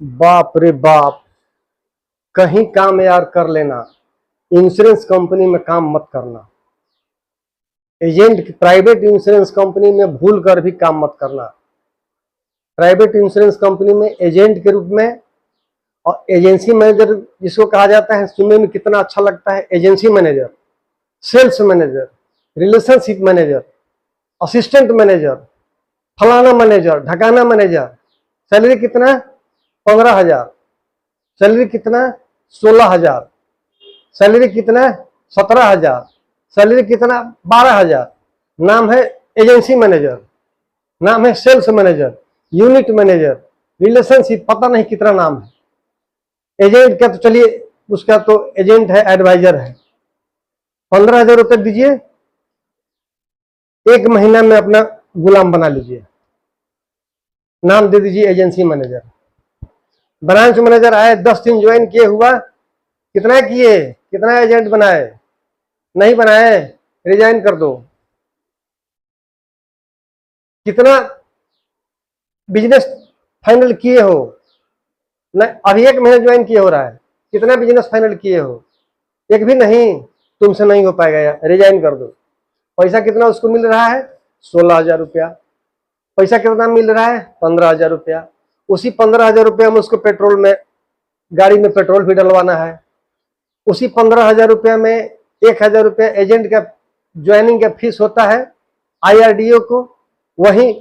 बाप रे बाप। कहीं काम यार कर लेना, इंश्योरेंस कंपनी में काम मत करना। एजेंट प्राइवेट इंश्योरेंस कंपनी में भूल कर भी काम मत करना। प्राइवेट इंश्योरेंस कंपनी में एजेंट के रूप में, और एजेंसी मैनेजर जिसको कहा जाता है, सुनने में कितना अच्छा लगता है। Agency manager, sales manager, relationship manager, assistant manager, फलाना मैनेजर, ढकाना मैनेजर। सैलरी कितना? 15,000। सैलरी कितना? 16,000। सैलरी कितना? 17,000। सैलरी कितना? 12,000। नाम है एजेंसी मैनेजर, नाम है sales manager, unit manager, relationship, पता नहीं कितना नाम है। एजेंट का तो चलिए, उसका तो एजेंट है, एडवाइजर है। 15,000 रुपये दीजिए, एक महीना में अपना गुलाम बना लीजिए। नाम दे दीजिए एजेंसी मैनेजर। ब्रांच मैनेजर आए, 10 दिन ज्वाइन किए, हुआ कितना किए? कितना एजेंट बनाए? नहीं बनाए, रिजाइन कर दो। कितना बिजनेस फाइनल किए हो? नहीं, अभी 1 महीना ज्वाइन किए हो रहा है, कितना बिजनेस फाइनल किए हो? एक भी नहीं। तुमसे नहीं हो पाएगा यार, रिजाइन कर दो। पैसा कितना उसको मिल रहा है? 16,000 रुपया। पैसा कितना मिल रहा है? 15,000 रुपया। उसी 15,000 रुपया में उसको पेट्रोल में, गाड़ी में पेट्रोल भी डलवाना है। उसी 15,000 रुपया में 1,000 रुपया एजेंट का ज्वाइनिंग का फीस होता है IRDO को। वहीं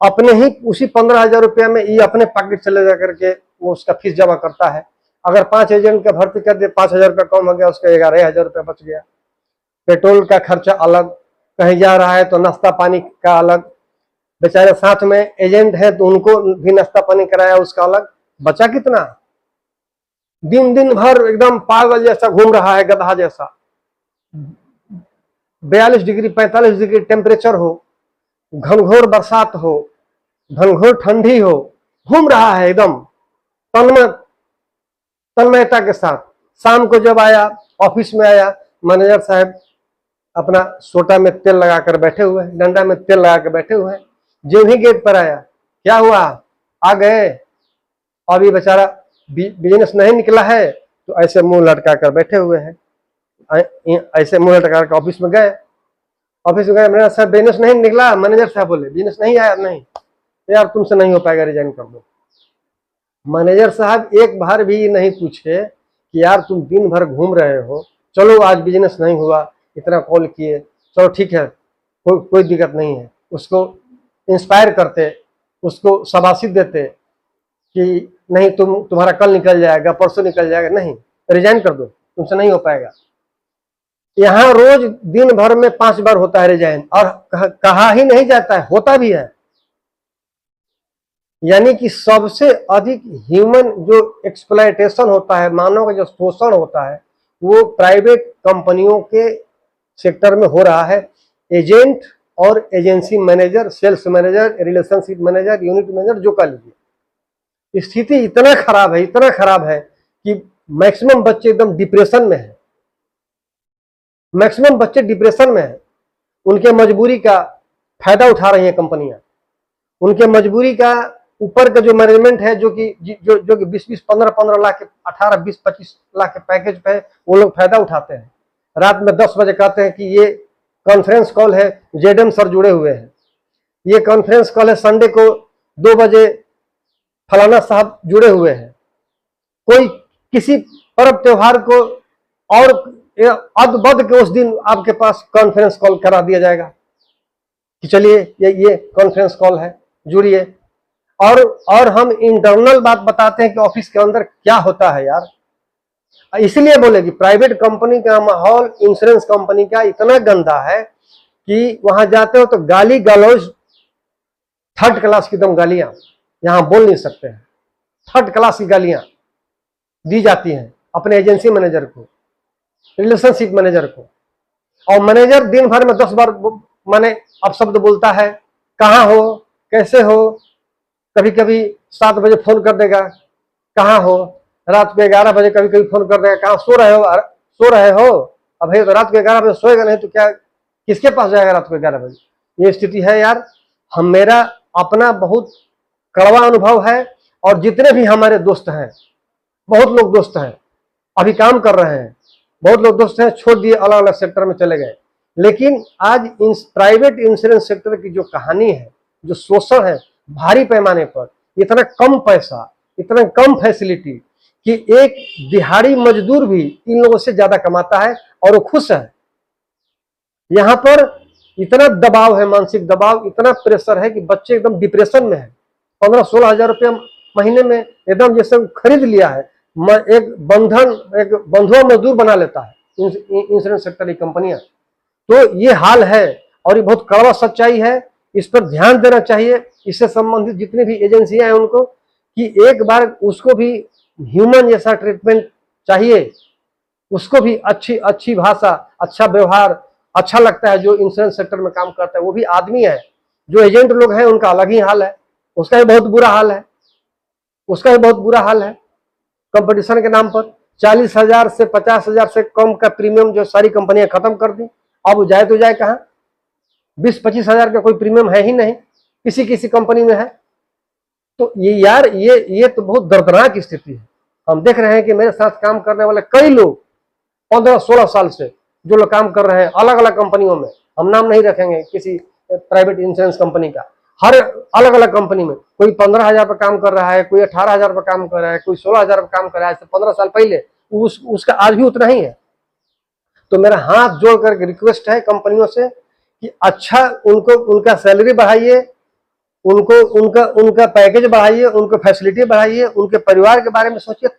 अपने ही उसी 15,000 रुपया में ये अपने पॉकेट से ले जा करके वो उसका फीस जमा करता है। अगर 5 एजेंट का भर्ती कर दे, 5,000 रुपया कम हो गया, उसका 11,000 रुपया बच गया। पेट्रोल का खर्चा अलग, कहीं जा रहा है तो नाश्ता पानी का अलग। बेचारे साथ में एजेंट है तो उनको भी नाश्ता पानी कराया, उसका अलग। बचा कितना? दिन दिन भर एकदम पागल जैसा घूम रहा है, गधा जैसा। 42 डिग्री 45 डिग्री टेम्परेचर हो, घनघोर बरसात हो, घनघोर ठंडी हो, घूम रहा है एकदम तन्मयता के साथ। शाम को जब आया, ऑफिस में आया, मैनेजर साहब अपना सोटा में तेल लगाकर बैठे हुए हैं, डंडा में तेल लगा कर बैठे हुए हैं। जो ही गेट पर आया, क्या हुआ, आ गए? अभी बेचारा बिजनेस नहीं निकला है, तो ऐसे मुंह लटका कर बैठे हुए हैं। ऐसे मुंह लटका कर ऑफिस में गए। ऑफिस में गए, मैनेजर साहब बिजनेस नहीं निकला। मैनेजर साहब बोले, बिजनेस नहीं आया? नहीं यार, तुमसे नहीं हो पाएगा, रिजाइन कर दो। मैनेजर साहब एक बार भी नहीं पूछे कि यार तुम दिन भर घूम रहे हो, चलो आज बिजनेस नहीं हुआ, इतना कॉल किए, चलो ठीक है, कोई दिक्कत नहीं है। उसको इंस्पायर करते, उसको शाबाशी देते कि नहीं, तुम्हारा कल निकल जाएगा, परसों निकल जाएगा। नहीं, रिजाइन कर दो, तुमसे नहीं हो पाएगा। यहाँ रोज दिन भर में 5 बार होता है रिजाइन, और कहा ही नहीं जाता है, होता भी है। यानी कि सबसे अधिक ह्यूमन जो एक्सप्लॉयटेशन होता है, मानव का जो शोषण होता है, वो प्राइवेट कंपनियों के सेक्टर में हो रहा है। एजेंट और agency manager, sales manager, relationship manager, unit manager, जो कर लीजिए। स्थिति इतना खराब है, इतना खराब है कि मैक्सिमम बच्चे एकदम डिप्रेशन में है। मैक्सिमम बच्चे डिप्रेशन में है। उनके मजबूरी का फायदा उठा रही है कंपनियां। उनके मजबूरी का ऊपर का जो मैनेजमेंट है, जो कि 20-20, 15-15 लाख के, 18, 20, 25 लाख के पैकेज पे वो लोग फायदा उठाते हैं। रात में 10 बजे कहते हैं कि ये कॉन्फ्रेंस कॉल है, जेडएम सर जुड़े हुए हैं, ये कॉन्फ्रेंस कॉल है, संडे को 2 बजे फलाना साहब जुड़े हुए हैं। कोई किसी पर्व त्योहार को और अदबद के उस दिन आपके पास कॉन्फ्रेंस कॉल करा दिया जाएगा कि चलिए ये कॉन्फ्रेंस कॉल है, जुड़िए। और हम इंटरनल बात बताते हैं कि ऑफिस के अंदर क्या होता है यार। इसलिए बोले कि प्राइवेट कंपनी का माहौल इंश्योरेंस कंपनी का इतना गंदा है कि वहां जाते हो तो गाली गलौज, थर्ड क्लास की एकदम गालियां, यहां बोल नहीं सकते हैं। थर्ड क्लास की गालियां दी जाती हैं अपने एजेंसी मैनेजर को, रिलेशनशिप मैनेजर को। और मैनेजर दिन भर में 10 बार माने अपशब्द बोलता है। कहाँ हो, कैसे हो, कभी कभी 7 बजे फोन कर देगा, कहाँ हो, रात को 11 बजे कभी कभी फोन कर देगा, कहाँ सो रहे हो, सो रहे हो। अब भाई तो रात को 11 बजे सोएगा नहीं तो क्या, किसके पास जाएगा रात को 11 बजे? ये स्थिति है यार। मेरा अपना बहुत कड़वा अनुभव है। और जितने भी हमारे दोस्त हैं, बहुत लोग दोस्त हैं अभी काम कर रहे हैं, बहुत लोग दोस्त हैं छोड़ दिए, अलग अलग सेक्टर में चले गए। लेकिन आज प्राइवेट इंश्योरेंस सेक्टर की जो कहानी है, जो शोषण है भारी पैमाने पर, इतना कम पैसा, इतना कम फैसिलिटी कि एक दिहाड़ी मजदूर भी इन लोगों से ज्यादा कमाता है और वो खुश है। यहाँ पर इतना दबाव है, मानसिक दबाव, इतना प्रेशर है कि बच्चे एकदम डिप्रेशन में है। 15-16 हजार रुपया महीने में एकदम जैसे खरीद लिया है, एक बंधुआ मजदूर बना लेता है इंश्योरेंस सेक्टर की कंपनियां। तो ये हाल है और ये बहुत कड़वा सच्चाई है, इस पर ध्यान देना चाहिए। इससे संबंधित जितनी भी एजेंसियां हैं उनको कि एक बार उसको भी ह्यूमन जैसा ट्रीटमेंट चाहिए, उसको भी अच्छी भाषा, अच्छा व्यवहार अच्छा लगता है। जो इंश्योरेंस सेक्टर में काम करता है वो भी आदमी है, जो एजेंट लोग हैं उनका अलग ही हाल है, उसका भी बहुत बुरा हाल है, उसका भी बहुत बुरा हाल है। कंपटीशन के नाम पर 40,000 से 50,000 से कम का प्रीमियम जो सारी कंपनियां खत्म कर दी, अब जाए तो जाए कहां? 20-25 हजार का कोई प्रीमियम है ही नहीं, किसी किसी कंपनी में है। तो ये यार ये तो बहुत दर्दनाक स्थिति है। हम देख रहे हैं कि मेरे साथ काम करने वाले कई लोग 15-16 साल से जो लोग काम कर रहे हैं अलग अलग कंपनियों में, हम नाम नहीं रखेंगे किसी प्राइवेट इंश्योरेंस कंपनी का, हर अलग अलग कंपनी में कोई 15,000 पर काम कर रहा है, कोई 18,000 पर काम कर रहा है, कोई 16,000 पर काम कर रहा है। 15 साल पहले उसका आज भी उतना ही है। तो मेरा हाथ जोड़ करके रिक्वेस्ट है कंपनियों से कि अच्छा उनको उनका सैलरी बढ़ाइए, उनको उनका पैकेज बढ़ाइए, उनको फैसिलिटी बढ़ाइए, उनके परिवार के बारे में सोचिए।